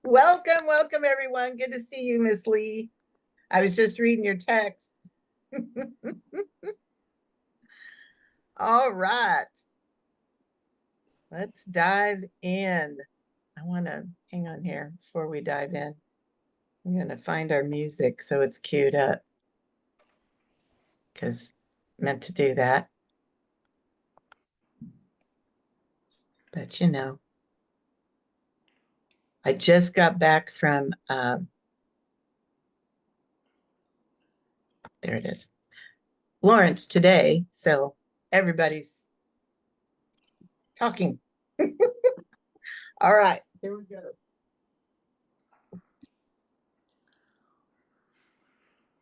Welcome, welcome, everyone. Good to see you, Miss Lee. I was just reading your text. All right. Let's dive in. I want to hang on here before we dive in. I'm going to find our music so it's queued up because meant to do that. But you know, I just got back from, there it is, Lawrence today. So everybody's talking. All right, here we go.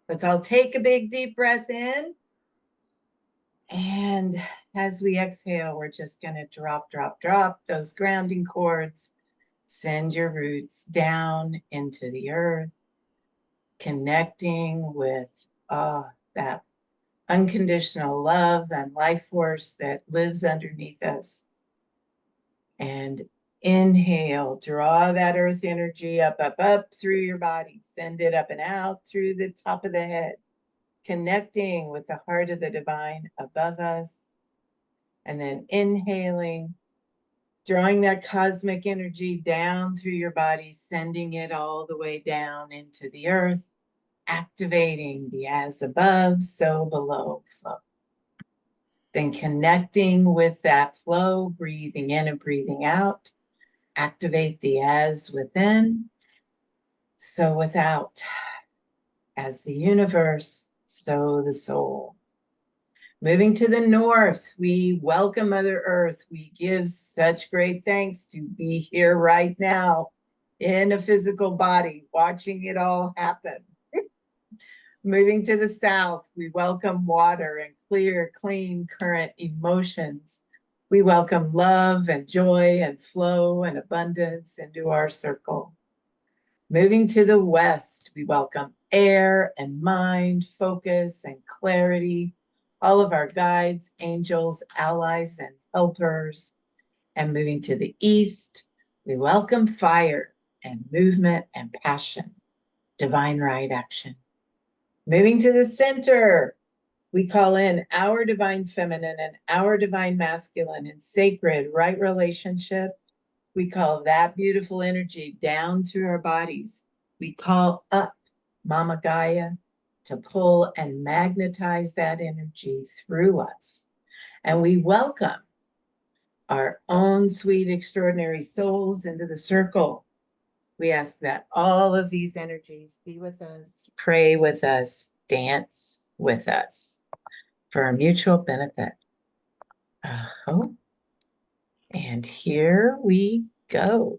Let's all take a big deep breath in. And as we exhale, we're just going to drop those grounding cords. Send your roots down into the earth, connecting with that unconditional love and life force that lives underneath us. And inhale, draw that earth energy up through your body. Send it up and out through the top of the head, connecting with the heart of the divine above us. And then inhaling, drawing that cosmic energy down through your body, sending it all the way down into the earth, activating the as above, so below flow. Then connecting with that flow, breathing in and breathing out, activate the as within, so without. As the universe, so the soul. Moving to the north, we welcome Mother Earth. We give such great thanks to be here right now in a physical body, watching it all happen. Moving to the south, we welcome water and clear, clean current emotions. We welcome love and joy and flow and abundance into our circle. Moving to the west, we welcome air and mind, focus and clarity, all of our guides, angels, allies, and helpers. And moving to the east, we welcome fire and movement and passion, divine right action. Moving to the center, we call in our divine feminine and our divine masculine in sacred right relationship. We call that beautiful energy down through our bodies. We call up Mama Gaia to pull and magnetize that energy through us. And we welcome our own sweet, extraordinary souls into the circle. We ask that all of these energies be with us, pray with us, dance with us for our mutual benefit. And here we go.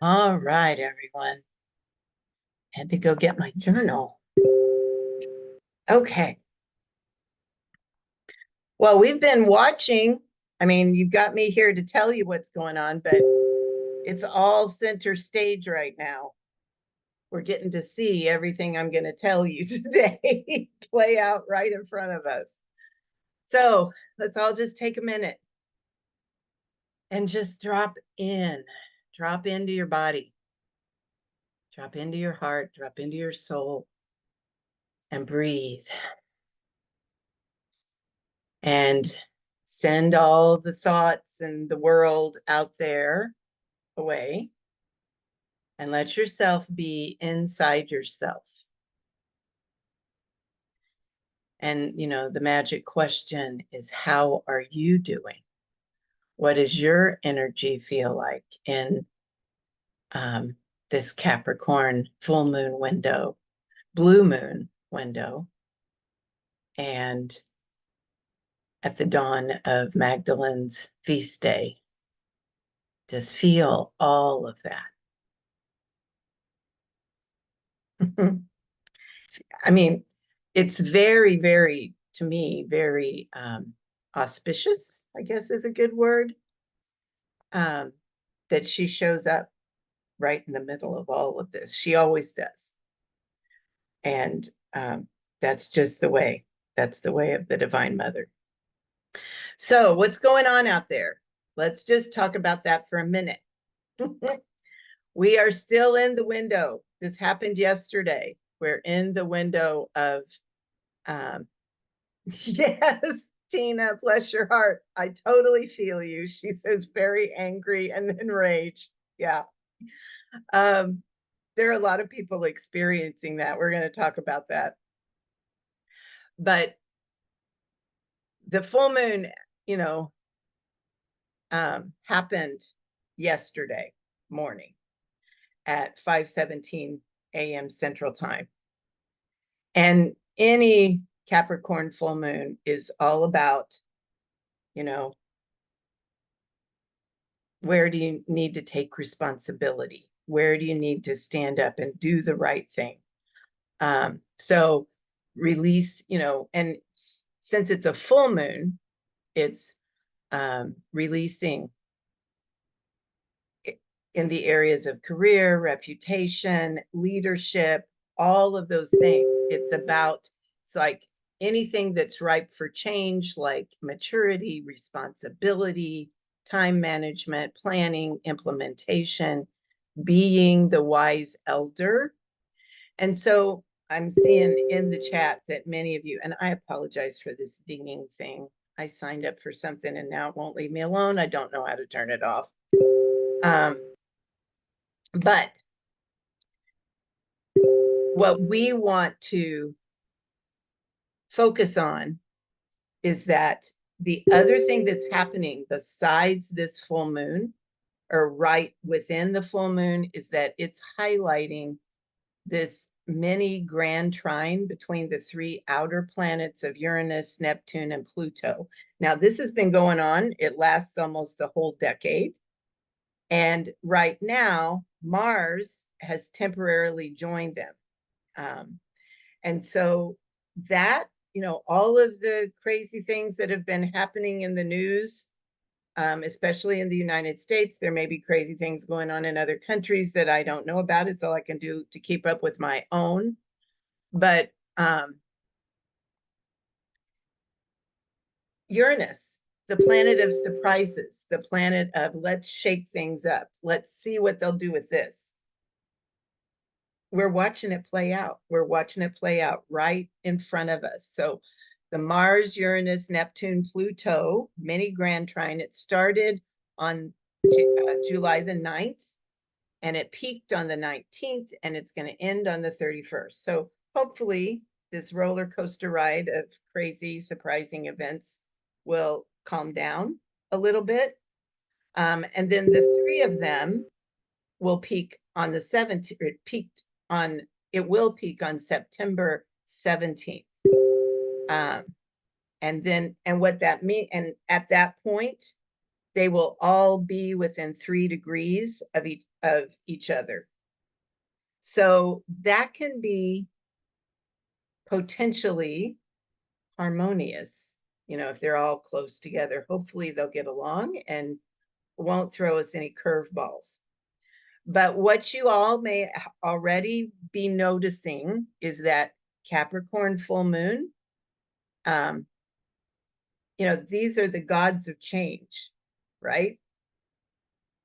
All right, everyone. Had to go get my journal. Okay. Well, we've been watching. I mean, you've got me here to tell you what's going on, but it's all center stage right now. We're getting to see everything I'm going to tell you today play out right in front of us. So let's all just take a minute and just drop into your body, drop into your heart, drop into your soul, and breathe. And send all the thoughts and the world out there away. And let yourself be inside yourself. And, the magic question is, how are you doing? What does your energy feel like in this Capricorn full moon window, blue moon window, and at the dawn of Magdalene's feast day? Just feel all of that. I mean, it's very, very, to me, very auspicious, I guess is a good word, that she shows up right in the middle of all of this. She always does. And that's just the way. That's the way of the Divine Mother. So what's going on out there? Let's just talk about that for a minute. We are still in the window. This happened yesterday. We're in the window of, yes, Tina, bless your heart. I totally feel you. She says very angry and then rage. Yeah. There are a lot of people experiencing that. We're going to talk about that. But the full moon, happened yesterday morning at 5:17 a.m. Central Time. And any Capricorn full moon is all about, where do you need to take responsibility? Where do you need to stand up and do the right thing? So release, and since it's a full moon, it's releasing in the areas of career, reputation, leadership, all of those things. It's like anything that's ripe for change, like maturity, responsibility, time management, planning, implementation, being the wise elder. And so I'm seeing in the chat that many of you, and I apologize for this dinging thing. I signed up for something and now it won't leave me alone. I don't know how to turn it off. But what we want to focus on is that the other thing that's happening besides this full moon, or right within the full moon, is that it's highlighting this mini grand trine between the three outer planets of Uranus, Neptune, and Pluto. Now, this has been going on. It lasts almost a whole decade. And right now, Mars has temporarily joined them. And so that, all of the crazy things that have been happening in the news, especially in the United States, there may be crazy things going on in other countries that I don't know about. It's all I can do to keep up with my own. But Uranus, the planet of surprises, the planet of let's shake things up. Let's see what they'll do with this. We're watching it play out. We're watching it play out right in front of us. So the Mars, Uranus, Neptune, Pluto mini grand trine, it started on July the 9th, and it peaked on the 19th, and it's going to end on the 31st. So hopefully this roller coaster ride of crazy, surprising events will calm down a little bit. And then the three of them will peak on the 17th. It will peak on September 17th. And what that means, and at that point, they will all be within 3 degrees of each other. So that can be potentially harmonious, if they're all close together. Hopefully they'll get along and won't throw us any curveballs. But what you all may already be noticing is that Capricorn full moon, these are the gods of change, right?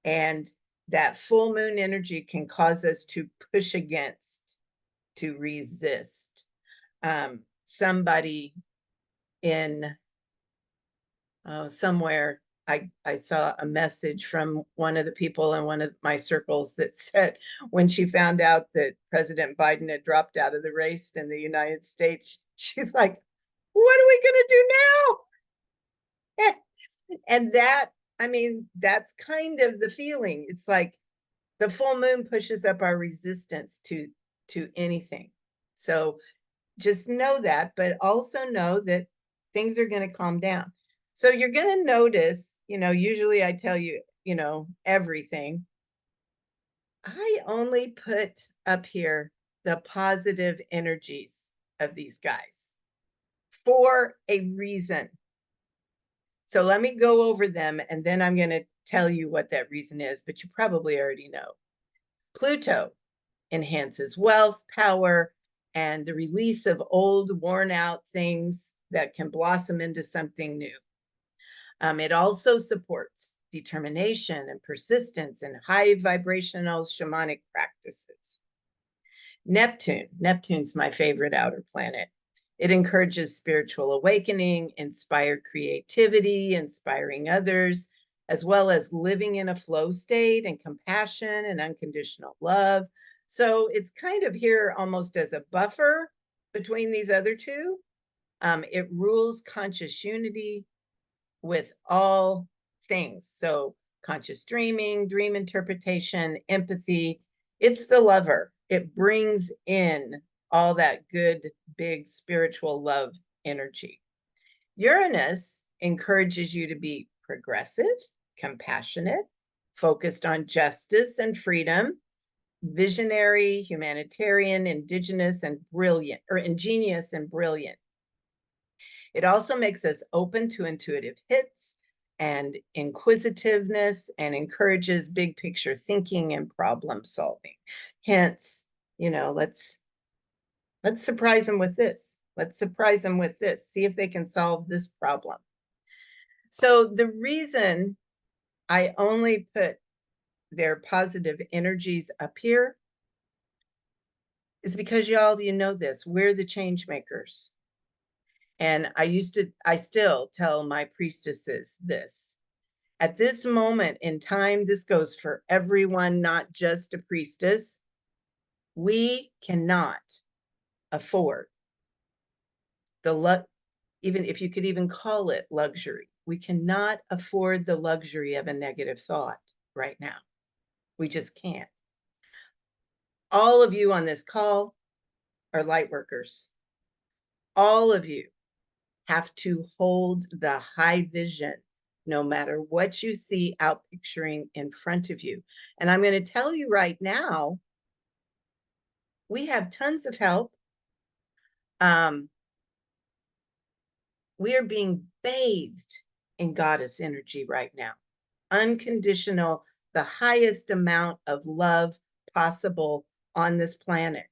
And that full moon energy can cause us to push against, to resist. Somebody in somewhere, I saw a message from one of the people in one of my circles that said when she found out that President Biden had dropped out of the race in the United States, she's like, what are we going to do now? And that's kind of the feeling. It's like the full moon pushes up our resistance to anything. So just know that, but also know that things are going to calm down. So you're going to notice, usually I tell you, everything. I only put up here the positive energies of these guys for a reason. So let me go over them, and then I'm going to tell you what that reason is, but you probably already know. Pluto enhances wealth, power, and the release of old, worn out things that can blossom into something new. It also supports determination and persistence and high vibrational shamanic practices. Neptune's my favorite outer planet. It encourages spiritual awakening, inspired creativity, inspiring others, as well as living in a flow state and compassion and unconditional love. So it's kind of here almost as a buffer between these other two. It rules conscious unity with all things. So conscious dreaming, dream interpretation, empathy. It's the lover. It brings in all that good, big spiritual love energy. Uranus encourages you to be progressive, compassionate, focused on justice and freedom, visionary, humanitarian, indigenous, and brilliant, or ingenious and brilliant. It also makes us open to intuitive hits and inquisitiveness and encourages big picture thinking and problem solving. Hence, let's surprise them with this. Let's surprise them with this. See if they can solve this problem. So the reason I only put their positive energies up here is because y'all, you know this, we're the change makers. And I still tell my priestesses this. At this moment in time, this goes for everyone, not just a priestess. We cannot afford even if you could even call it luxury, we cannot afford the luxury of a negative thought right now. We just can't. All of you on this call are light workers. All of you have to hold the high vision no matter what you see out picturing in front of you. And I'm going to tell you right now, we have tons of help. We are being bathed in goddess energy right now. Unconditional, the highest amount of love possible on this planet.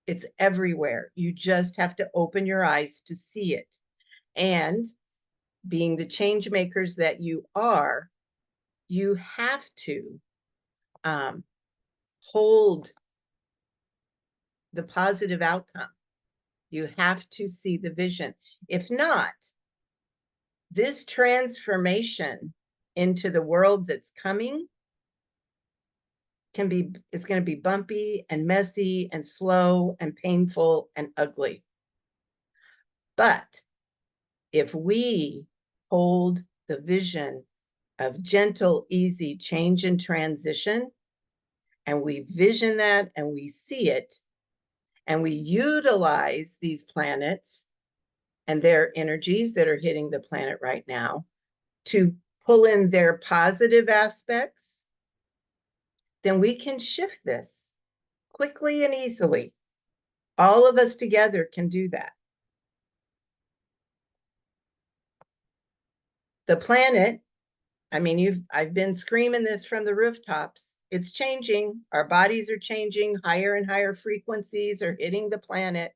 It's everywhere. You just have to open your eyes to see it. And being the change makers that you are, you have to hold the positive outcome. You have to see the vision. If not, this transformation into the world that's coming it's going to be bumpy and messy and slow and painful and ugly. But if we hold the vision of gentle, easy change and transition, and we vision that and we see it, and we utilize these planets and their energies that are hitting the planet right now to pull in their positive aspects, then we can shift this quickly and easily. All of us together can do that. The planet, I mean, I've been screaming this from the rooftops. It's changing. Our bodies are changing. Higher and higher frequencies are hitting the planet.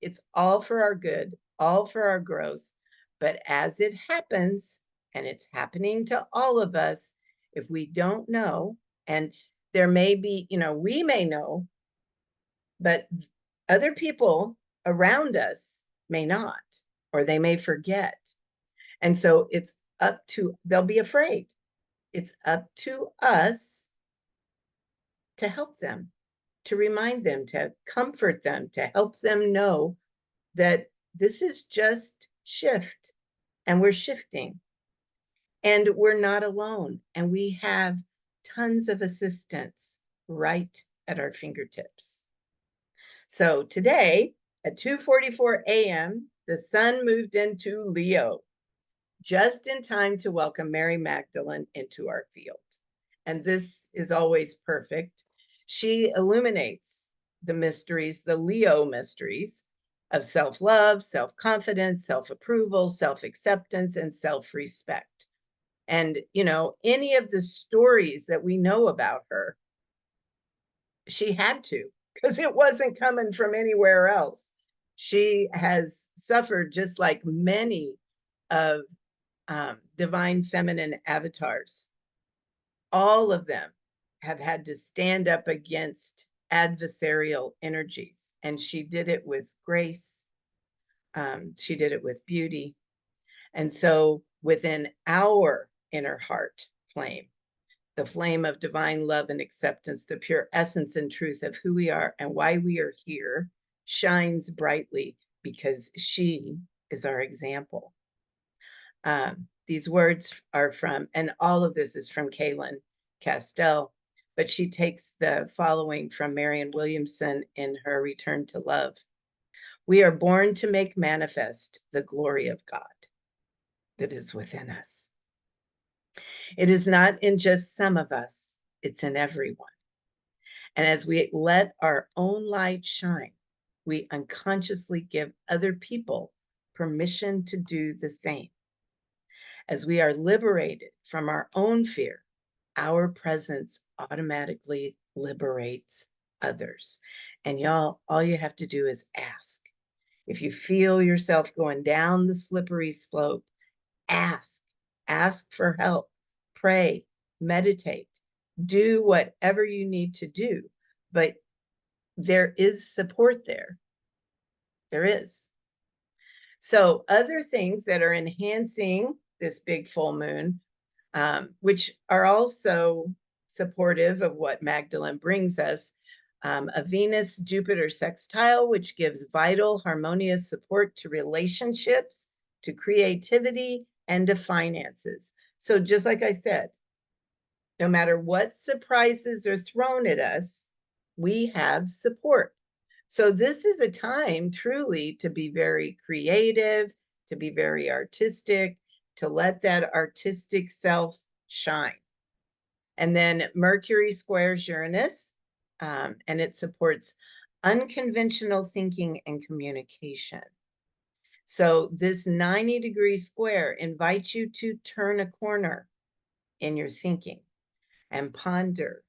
It's all for our good, all for our growth. But as it happens, and it's happening to all of us, if we don't know, and there may be, we may know, but other people around us may not, or they may forget. And so it's up to, they'll be afraid. It's up to us to help them, to remind them, to comfort them, to help them know that this is just shift, and we're shifting, and we're not alone, and we have tons of assistance right at our fingertips. So today at 2:44 a.m., the sun moved into Leo, just in time to welcome Mary Magdalene into our field. And this is always perfect. She illuminates the mysteries, the Leo mysteries of self-love, self-confidence, self-approval, self-acceptance, and self-respect. And, any of the stories that we know about her, she had to, because it wasn't coming from anywhere else. She has suffered just like many of divine feminine avatars. All of them have had to stand up against adversarial energies, and she did it with grace. She did it with beauty. And so within our inner heart flame, the flame of divine love and acceptance, the pure essence and truth of who we are and why we are here, shines brightly because she is our example. These words are from, and all of this is from Kaylin Castell, but she takes the following from Marianne Williamson in her Return to Love. We are born to make manifest the glory of God that is within us. It is not in just some of us, it's in everyone. And as we let our own light shine, we unconsciously give other people permission to do the same. As we are liberated from our own fear, our presence automatically liberates others. And y'all, all you have to do is ask. If you feel yourself going down the slippery slope, ask for help, pray, meditate, do whatever you need to do. But there is support there. There is. So other things that are enhancing this big full moon, which are also supportive of what Magdalene brings us, a Venus-Jupiter sextile, which gives vital, harmonious support to relationships, to creativity, and to finances. So just like I said, no matter what surprises are thrown at us, we have support. So this is a time truly to be very creative, to be very artistic, to let that artistic self shine. And then Mercury squares Uranus, and it supports unconventional thinking and communication. So this 90-degree square invites you to turn a corner in your thinking and ponder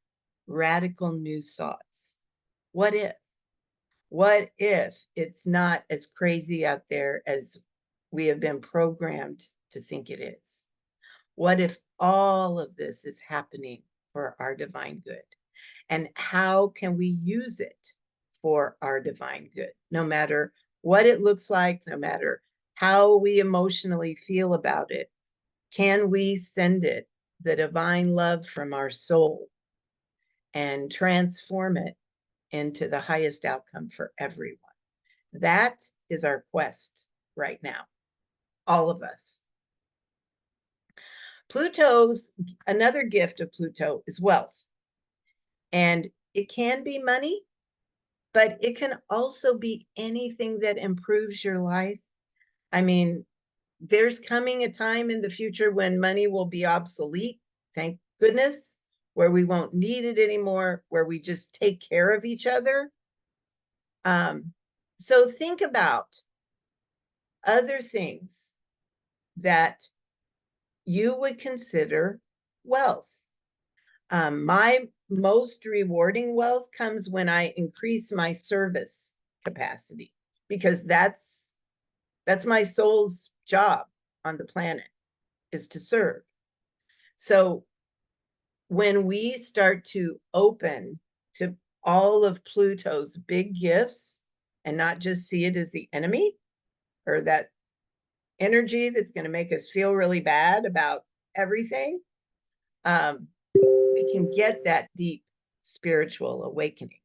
radical new thoughts. What if? What if it's not as crazy out there as we have been programmed to think it is? What if all of this is happening for our divine good? And how can we use it for our divine good? No matter what it looks like, no matter how we emotionally feel about it, can we send it the divine love from our soul and transform it into the highest outcome for everyone? That is our quest right now, all of us. Another gift of Pluto is wealth. And it can be money, but it can also be anything that improves your life. I mean, there's coming a time in the future when money will be obsolete, thank goodness. where we won't need it anymore, where we just take care of each other. So think about other things that you would consider wealth. My most rewarding wealth comes when I increase my service capacity, because that's my soul's job on the planet, is to serve. So when we start to open to all of Pluto's big gifts and not just see it as the enemy or that energy that's going to make us feel really bad about everything, we can get that deep spiritual awakening.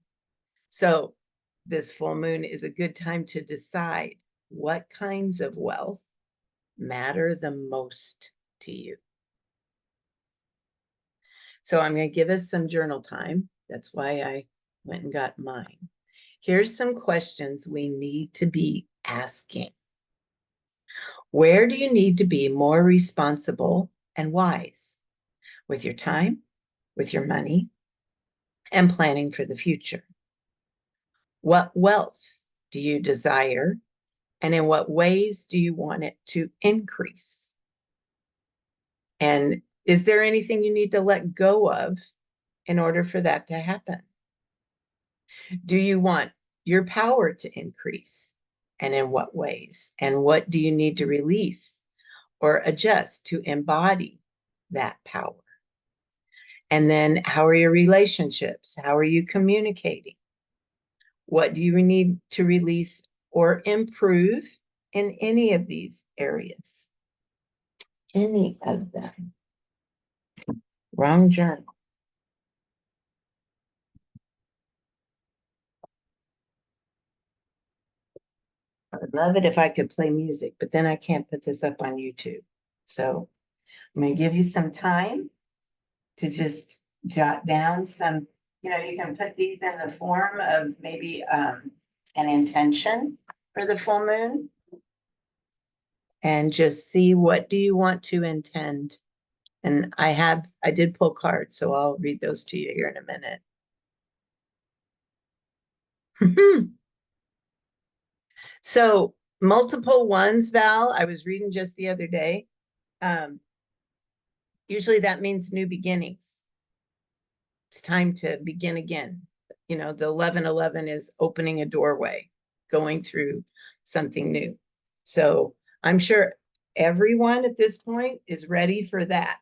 So this full moon is a good time to decide what kinds of wealth matter the most to you. So I'm going to give us some journal time. That's why I went and got mine. Here's some questions we need to be asking. Where do you need to be more responsible and wise with your time, with your money, and planning for the future? What wealth do you desire, and in what ways do you want it to increase? And is there anything you need to let go of in order for that to happen? Do you want your power to increase? And in what ways? And what do you need to release or adjust to embody that power? And then how are your relationships? How are you communicating? What do you need to release or improve in any of these areas? Any of them. Wrong journal. I would love it if I could play music, but then I can't put this up on YouTube. So I'm going to give you some time to just jot down some, you can put these in the form of maybe an intention for the full moon, and just see what do you want to intend. And I did pull cards, so I'll read those to you here in a minute. So multiple ones, Val, I was reading just the other day. Usually that means new beginnings. It's time to begin again. The 1111 is opening a doorway, going through something new. So I'm sure everyone at this point is ready for that.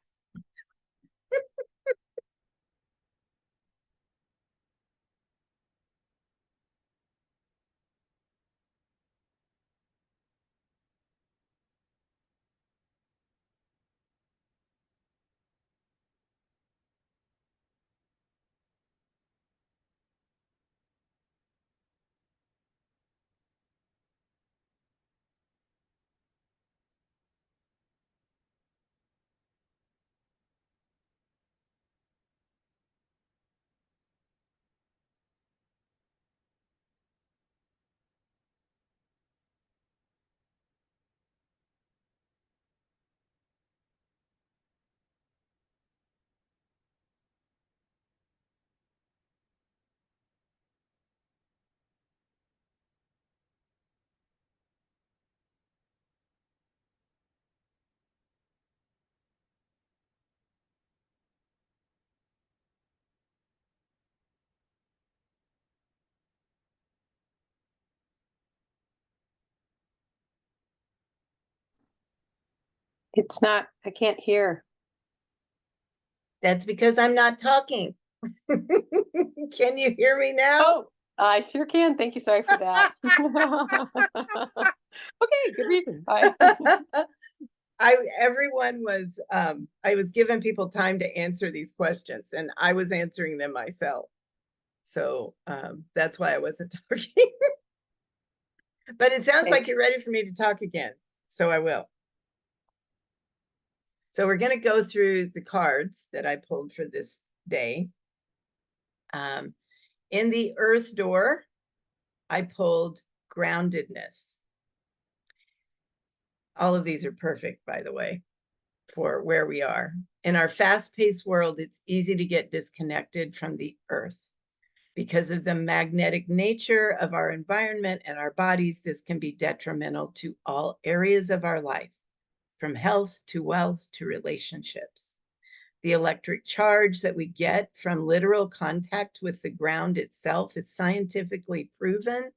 It's not, I can't hear. That's because I'm not talking. Can you hear me now? Oh, I sure can. Thank you. Sorry for that. Okay, good reason. Bye. Everyone was, I was giving people time to answer these questions, and I was answering them myself. So that's why I wasn't talking. But it sounds like you're ready for me to talk again. So I will. So we're going to go through the cards that I pulled for this day. In the Earth door, I pulled groundedness. All of these are perfect, by the way. for where we are. In our fast-paced world, it's easy to get disconnected from the earth. Because of the magnetic nature of our environment and our bodies, this can be detrimental to all areas of our life, from health to wealth to relationships. The electric charge that we get from literal contact with the ground itself is scientifically proven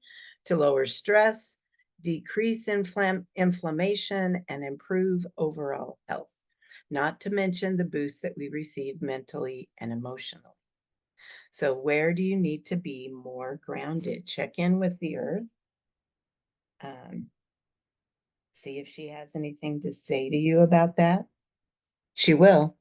to lower stress, decrease inflammation, and improve overall health, not to mention the boost that we receive mentally and emotionally. So where do you need to be more grounded? Check in with the earth. See if she has anything to say to you about that. She will.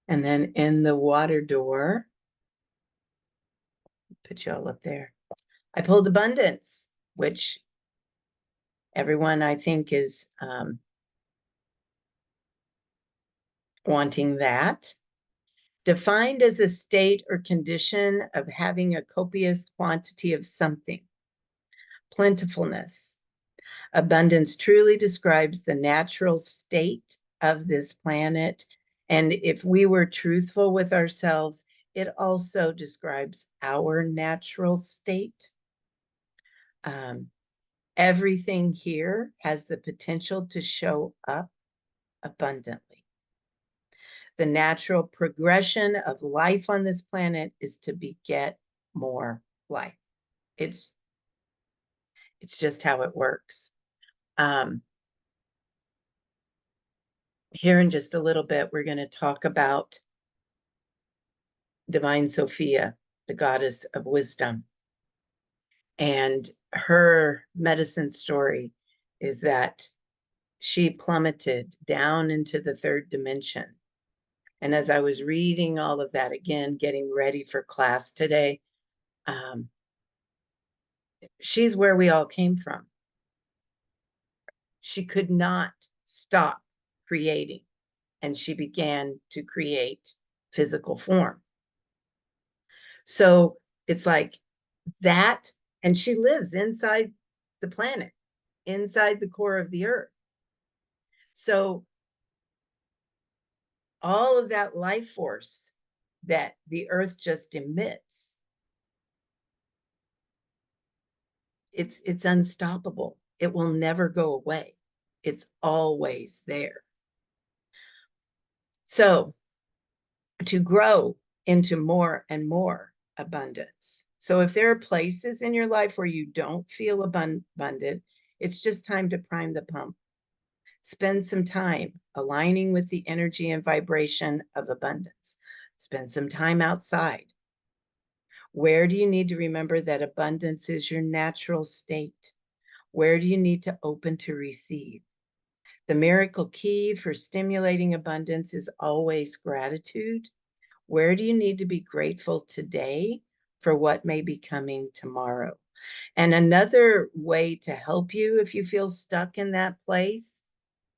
And then in the water door, put you all up there. I pulled abundance, which everyone I think is wanting that. Defined as a state or condition of having a copious quantity of something. Plentifulness. Abundance truly describes the natural state of this planet. And if we were truthful with ourselves, it also describes our natural state. Everything here has the potential to show up abundantly. The natural progression of life on this planet is to beget more life. It's just how it works. Here in just a little bit, we're going to talk about Divine Sophia, the goddess of wisdom. And her medicine story is that she plummeted down into the third dimension. And as I was reading all of that again, getting ready for class today, she's where we all came from. She could not stop creating, and she began to create physical form. So it's like that, and she lives inside the planet, inside the core of the earth. So all of that life force that the earth just emits, it's unstoppable. It will never go away. It's always there. So to grow into more and more abundance. So if there are places in your life where you don't feel abundant, it's just time to prime the pump. Spend some time aligning with the energy and vibration of abundance. Spend some time outside. Where do you need to remember that abundance is your natural state? Where do you need to open to receive? The miracle key for stimulating abundance is always gratitude. Where do you need to be grateful today for what may be coming tomorrow? And another way to help you if you feel stuck in that place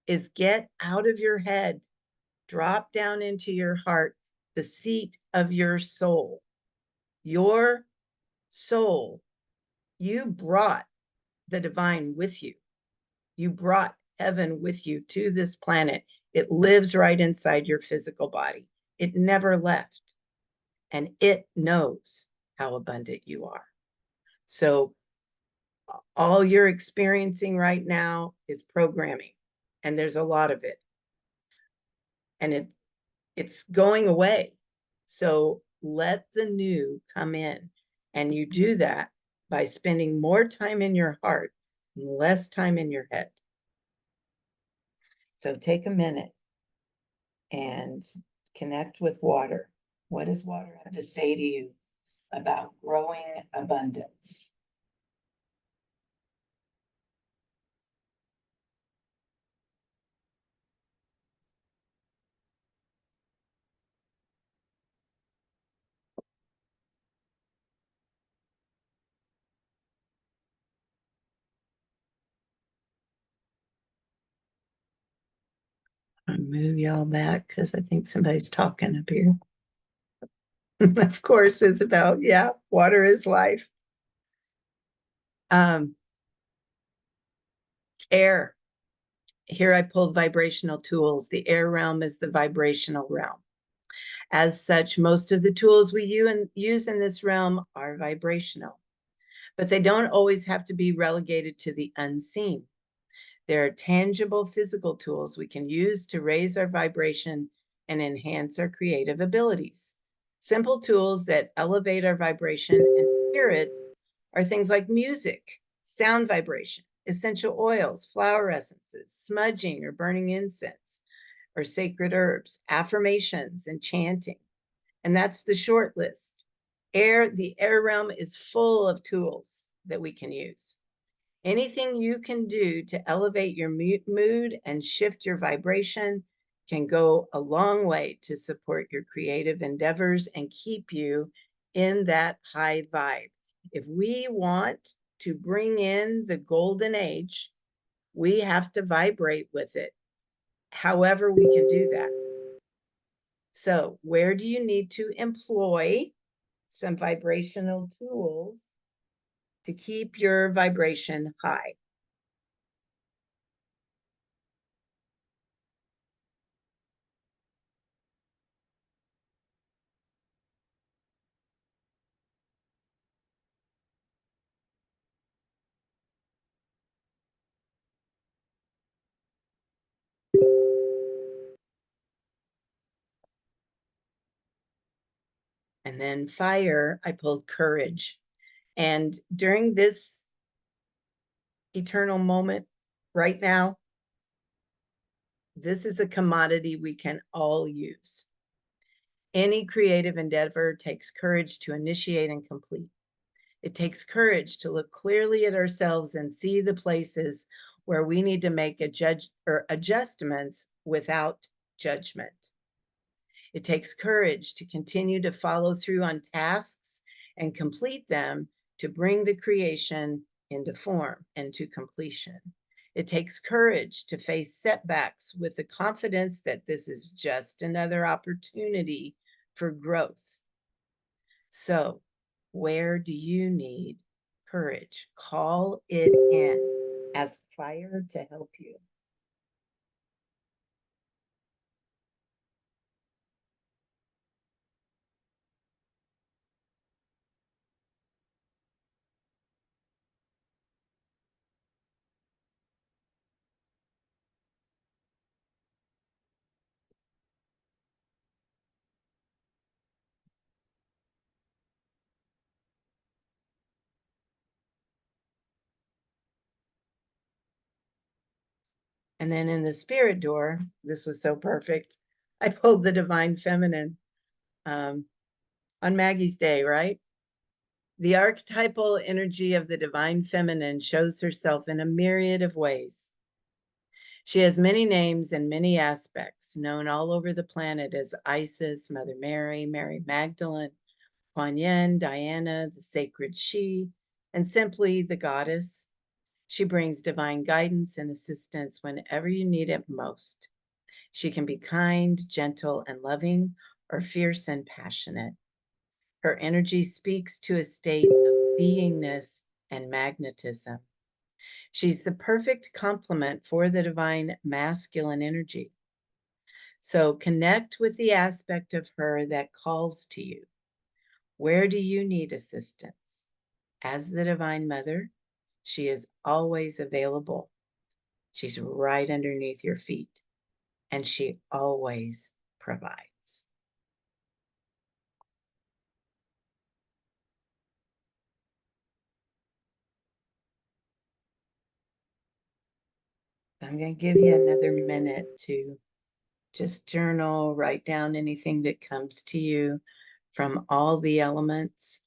is get out of your head, drop down into your heart, the seat of your soul. Your soul, you brought the divine with you. You brought heaven with you to this planet. It lives right inside your physical body. It never left. And it knows how abundant you are. So all you're experiencing right now is programming, and there's a lot of it. And it's going away. So let the new come in. And you do that by spending more time in your heart and less time in your head. So take a minute and connect with water. What does water have to say to you about growing abundance? Move y'all back because I think somebody's talking up here. Of course, it's about, yeah, water is life. Air. Here I pulled vibrational tools. The air realm is the vibrational realm. As such, most of the tools we use in this realm are vibrational, but they don't always have to be relegated to the unseen. There are tangible physical tools we can use to raise our vibration and enhance our creative abilities. Simple tools that elevate our vibration and spirits are things like music, sound vibration, essential oils, flower essences, smudging or burning incense, or sacred herbs, affirmations, and chanting. And that's the short list. The air realm is full of tools that we can use. Anything you can do to elevate your mood and shift your vibration can go a long way to support your creative endeavors and keep you in that high vibe. If we want to bring in the golden age, we have to vibrate with it. However, we can do that. So, where do you need to employ some vibrational tools to keep your vibration high? And then fire, I pulled courage. And during this eternal moment right now, this is a commodity we can all use. Any creative endeavor takes courage to initiate and complete. It takes courage to look clearly at ourselves and see the places where we need to make adjustments without judgment. It takes courage to continue to follow through on tasks and complete them to bring the creation into form and to completion. It takes courage to face setbacks with the confidence that this is just another opportunity for growth. So, where do you need courage? Call it in. Ask fire to help you. And then in the spirit door, this was so perfect. I pulled the divine feminine on Maggie's day, right? The archetypal energy of the divine feminine shows herself in a myriad of ways. She has many names and many aspects, known all over the planet as Isis, Mother Mary, Mary Magdalene, Kuan Yin, Diana, the sacred she, and simply the goddess. She brings divine guidance and assistance whenever you need it most. She can be kind, gentle, and loving, or fierce and passionate. Her energy speaks to a state of beingness and magnetism. She's the perfect complement for the divine masculine energy. So connect with the aspect of her that calls to you. Where do you need assistance? As the Divine Mother, she is always available. She's right underneath your feet, and she always provides. I'm going to give you another minute to just journal, write down anything that comes to you from all the elements.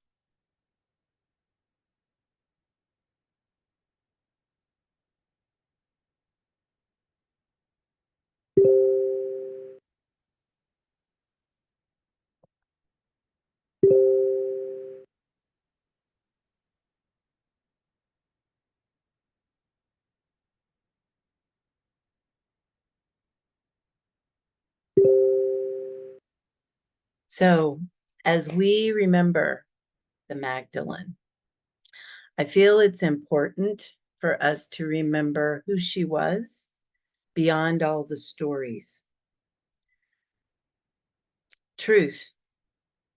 So, as we remember the Magdalene, I feel it's important for us to remember who she was beyond all the stories. Truth,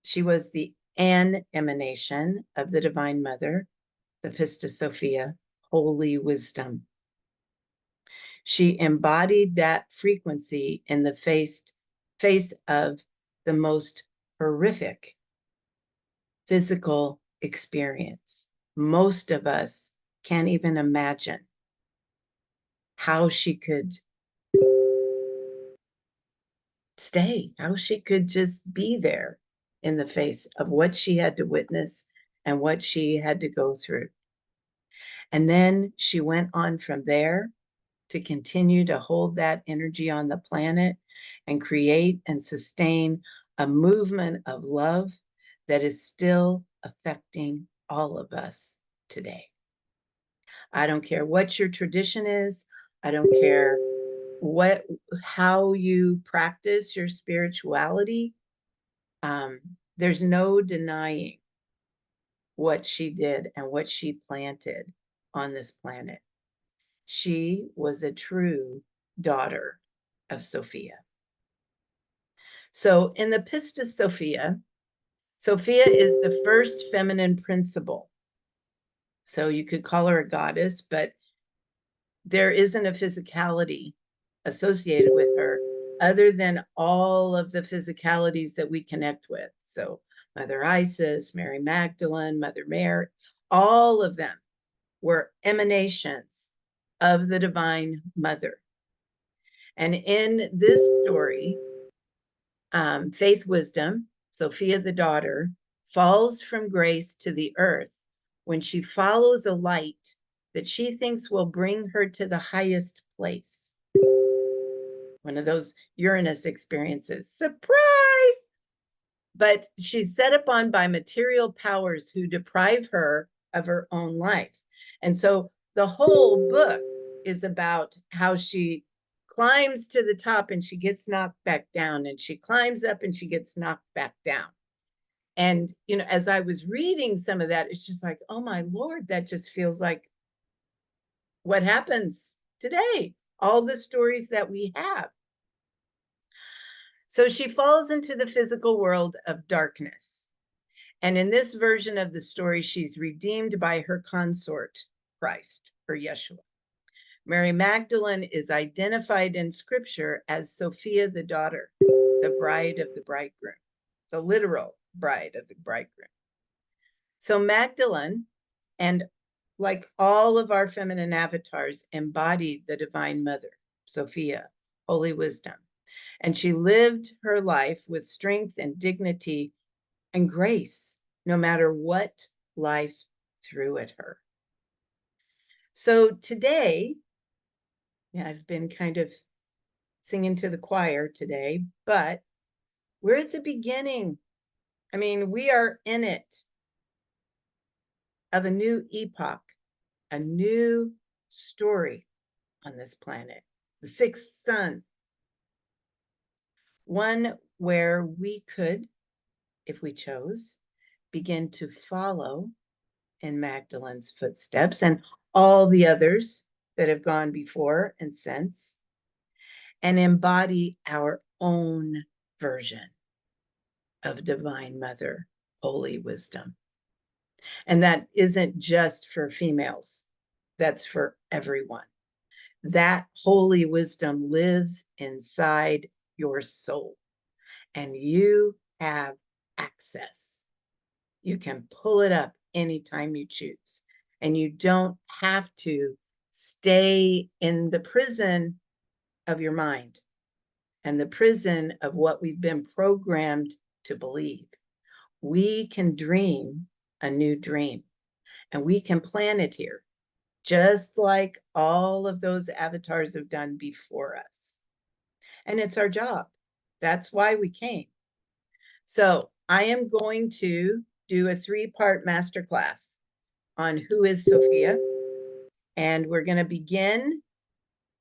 she was an emanation of the Divine Mother, the Pistis Sophia, holy wisdom. She embodied that frequency in the face of the most horrific physical experience. Most of us can't even imagine how she could stay, how she could just be there in the face of what she had to witness and what she had to go through. And then she went on from there to continue to hold that energy on the planet and create and sustain a movement of love that is still affecting all of us today. I don't care what your tradition is. I don't care how you practice your spirituality. There's no denying what she did and what she planted on this planet. She was a true daughter of Sophia. So in the Pistis Sophia, Sophia is the first feminine principle. So you could call her a goddess, but there isn't a physicality associated with her other than all of the physicalities that we connect with. So Mother Isis, Mary Magdalene, Mother Mary, all of them were emanations of the Divine Mother. And in this story, Faith Wisdom, Sophia the daughter, falls from grace to the earth when she follows a light that she thinks will bring her to the highest place. One of those Uranus experiences. Surprise! But she's set upon by material powers who deprive her of her own life. And so the whole book is about how she climbs to the top and she gets knocked back down, and she climbs up and she gets knocked back down. And, you know, as I was reading some of that, it's just like, oh my Lord, that just feels like what happens today, all the stories that we have. So she falls into the physical world of darkness. And in this version of the story, she's redeemed by her consort, Christ, or Yeshua. Mary Magdalene is identified in scripture as Sophia the daughter, the bride of the bridegroom, the literal bride of the bridegroom. So Magdalene, and like all of our feminine avatars, embodied the Divine Mother, Sophia, holy wisdom. And she lived her life with strength and dignity and grace, no matter what life threw at her. So today, I've been kind of singing to the choir today, but we're at the beginning. I mean, we are in it of a new epoch, a new story on this planet, the sixth sun. One where we could, if we chose, begin to follow in Magdalene's footsteps and all the others that have gone before and since, and embody our own version of Divine Mother, holy wisdom. And that isn't just for females, that's for everyone. That holy wisdom lives inside your soul, and you have access. You can pull it up anytime you choose, and you don't have to stay in the prison of your mind and the prison of what we've been programmed to believe. We can dream a new dream, and we can plan it here, just like all of those avatars have done before us. And it's our job. That's why we came. So I am going to do a 3-part masterclass on who is Sophia. And we're going to begin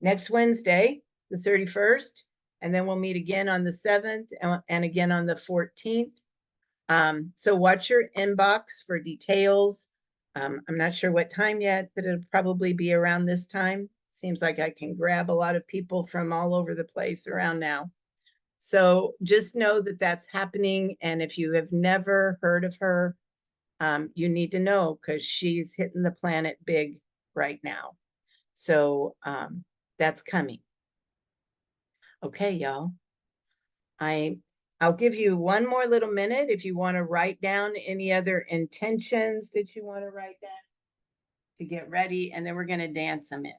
next Wednesday, the 31st, and then we'll meet again on the 7th and again on the 14th. So watch your inbox for details. I'm not sure what time yet, but it'll probably be around this time. Seems like I can grab a lot of people from all over the place around now. So just know that that's happening. And if you have never heard of her, you need to know, because she's hitting the planet big right now. So that's coming. Okay, y'all. I'll give you one more little minute if you want to write down any other intentions that you want to write down to get ready, and then we're going to dance them in.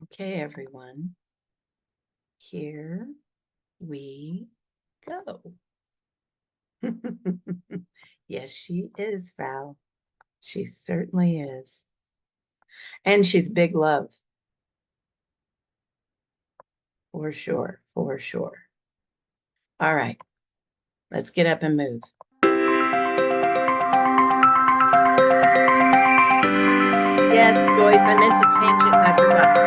Okay, everyone. Here we go. Yes, she is, Val. She certainly is. And she's big love. For sure, for sure. All right, let's get up and move. Yes, Joyce, I meant to change it and I forgot.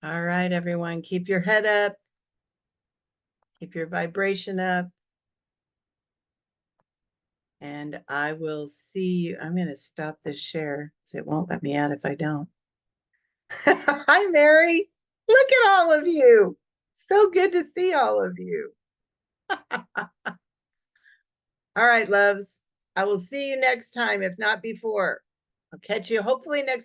All right, everyone, keep your head up. Keep your vibration up. And I will see you. I'm going to stop this share because it won't let me out if I don't. Hi, Mary. Look at all of you. So good to see all of you. All right, loves. I will see you next time, if not before. I'll catch you hopefully next